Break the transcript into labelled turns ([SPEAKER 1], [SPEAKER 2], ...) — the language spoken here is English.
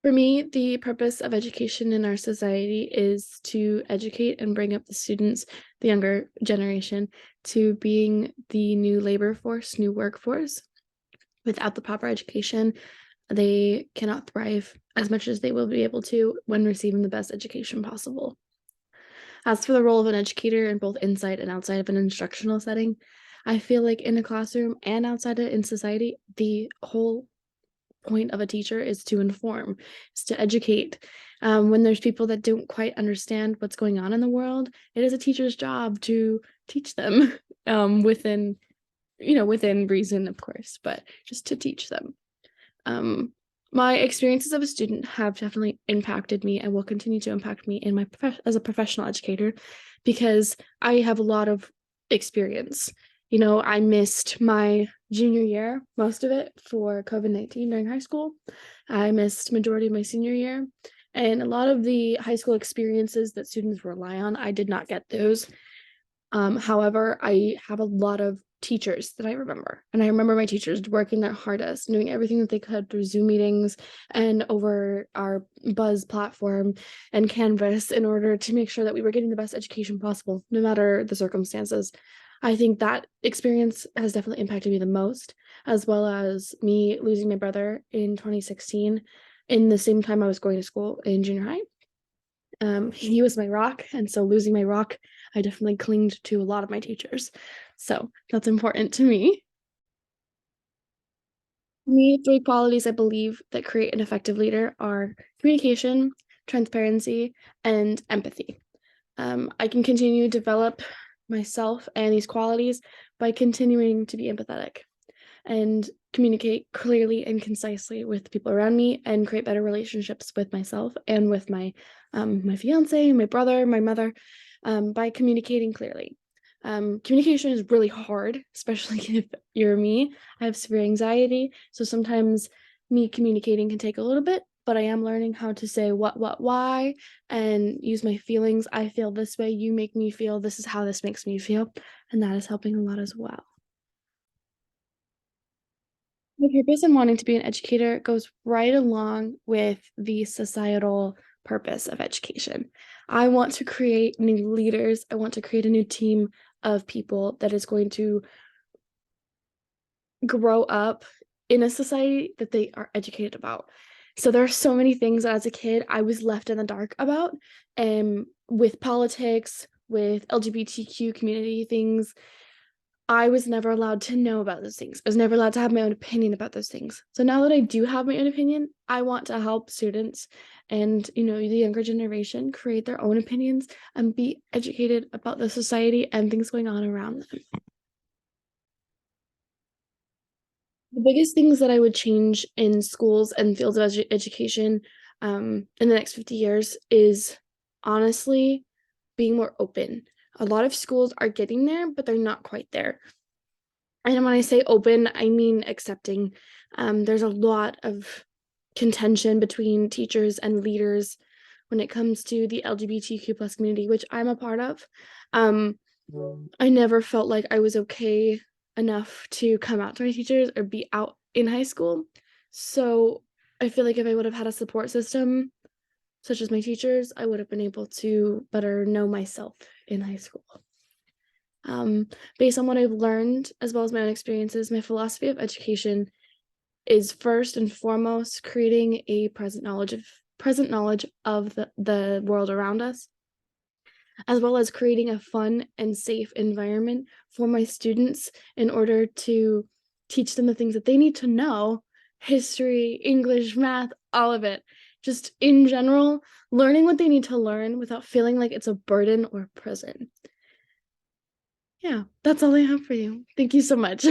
[SPEAKER 1] For me, the purpose of education in our society is to educate and bring up the students, the younger generation, to being the new labor force, new workforce. Without the proper education, they cannot thrive as much as they will be able to when receiving the best education possible. As for the role of an educator in both inside and outside of an instructional setting, I feel like in a classroom and outside of in society, the whole point of a teacher is to inform, is to educate. When there's people that don't quite understand what's going on in the world, it is a teacher's job to teach them within, within reason, of course, but just to teach them. My experiences of a student have definitely impacted me and will continue to impact me in my as a professional educator because I have a lot of experience. I missed my junior year, most of it for COVID-19 during high school. I missed majority of my senior year. And a lot of the high school experiences that students rely on, I did not get those. However, I have a lot of teachers that I remember. And I remember my teachers working their hardest, doing everything that they could through Zoom meetings and over our Buzz platform and Canvas in order to make sure that we were getting the best education possible, no matter the circumstances. I think that experience has definitely impacted me the most, as well as me losing my brother in 2016 in the same time I was going to school in junior high. He was my rock, and so losing my rock, I definitely clinged to a lot of my teachers. So that's important to me. Me, three qualities I believe that create an effective leader are communication, transparency, and empathy. I can continue to develop myself and these qualities by continuing to be empathetic and communicate clearly and concisely with people around me and create better relationships with myself and with my fiance, my brother, my mother, by communicating clearly. Communication is really hard, especially if you're me. I have severe anxiety, so sometimes me communicating can take a little bit, but I am learning how to say what, why, and use my feelings. I feel this way, you make me feel, this is how this makes me feel, and that is helping a lot as well. My purpose in wanting to be an educator goes right along with the societal purpose of education. I want to create new leaders. I want to create a new team of people that is going to grow up in a society that they are educated about. So there are so many things that as a kid I was left in the dark about, with politics, with LGBTQ community things. I was never allowed to know about those things. I was never allowed to have my own opinion about those things. So now that I do have my own opinion, I want to help students and, the younger generation create their own opinions and be educated about the society and things going on around them. The biggest things that I would change in schools and fields of education in the next 50 years is honestly being more open. A lot of schools are getting there, but they're not quite there. And when I say open, I mean accepting. There's a lot of contention between teachers and leaders when it comes to the LGBTQ plus community, which I'm a part of. Um, I never felt like I was okay enough to come out to my teachers or be out in high school. So I feel like if I would have had a support system, such as my teachers, I would have been able to better know myself in high school. Based on what I've learned, as well as my own experiences, my philosophy of education is first and foremost creating a present knowledge of the world around us, as well as creating a fun and safe environment for my students in order to teach them the things that they need to know: history, English, math, all of it. Just in general, learning what they need to learn without feeling like it's a burden or a prison. Yeah, that's all I have for you. Thank you so much.